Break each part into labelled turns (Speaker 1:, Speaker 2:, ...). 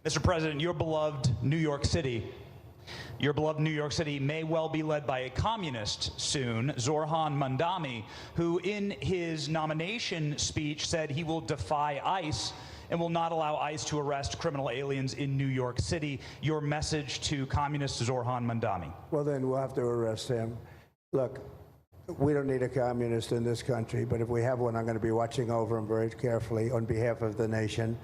Speaker 1: Mr. President, your beloved New York City may well be led by a communist soon, Zohran Mamdani, who in his nomination speech said he will defy ICE and will not allow ICE to arrest criminal aliens in New York City. Your message to communist Zohran Mamdani?
Speaker 2: Well, then we'll have to arrest him. Look, we don't need a communist in this country, but if we have one, I'm going to be watching over him very carefully on behalf of the nation.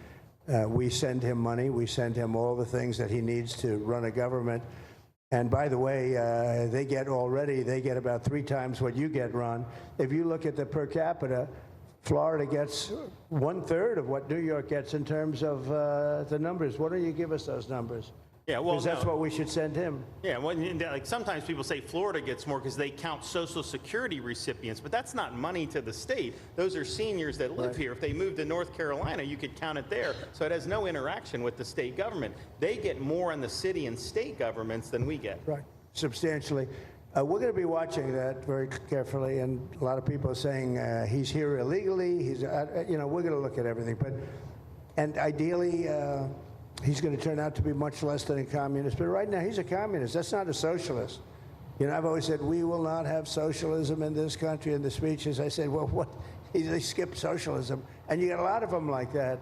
Speaker 2: We send him money. We send him all the things that he needs to run a government. And by the way, they get about 3 times what you get, Ron. If you look at the per capita, Florida gets 1/3 of what New York gets in terms of the numbers. Why don't you give us those numbers?
Speaker 3: Yeah, well,
Speaker 2: because that's what we should send him.
Speaker 3: Yeah, well, like sometimes people say Florida gets more because they count Social Security recipients, but that's not money to the state. Those are seniors that live here. If they moved to North Carolina, you could count it there. So it has no interaction with the state government. They get more in the city and state governments than we get.
Speaker 2: Right, substantially. We're going to be watching that very carefully, and a lot of people are saying he's here illegally. We're going to look at everything, and ideally. He's going to turn out to be much less than a communist. But right now, he's a communist. That's not a socialist. I've always said, we will not have socialism in this country. In the speeches, I said, well, what? They skipped socialism. And you got a lot of them like that.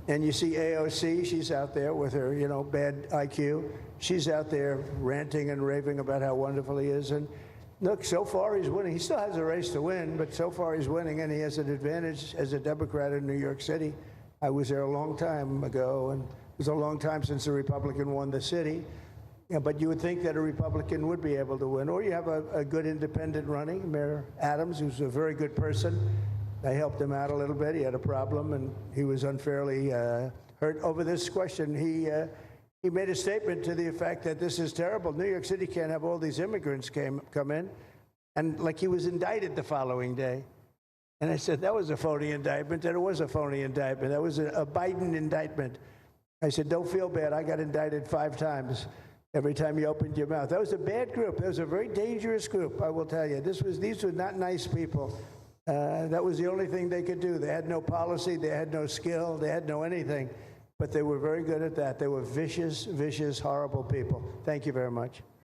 Speaker 2: And you see AOC, she's out there with her, bad IQ. She's out there ranting and raving about how wonderful he is. And look, so far he's winning. He still has a race to win, but so far he's winning, and he has an advantage as a Democrat in New York City. I was there a long time ago, and it was a long time since a Republican won the city. But you would think that a Republican would be able to win. Or you have a good independent running, Mayor Adams, who's a very good person. I helped him out a little bit. He had a problem, and he was unfairly hurt over this question. He made a statement to the effect that this is terrible. New York City can't have all these immigrants come in. And like he was indicted the following day. And I said, that was a phony indictment. And it was a phony indictment. That was a Biden indictment. I said, don't feel bad. I got indicted 5 times every time you opened your mouth. That was a bad group. That was a very dangerous group, I will tell you. These were not nice people. That was the only thing they could do. They had no policy. They had no skill. They had no anything. But they were very good at that. They were vicious, horrible people. Thank you very much.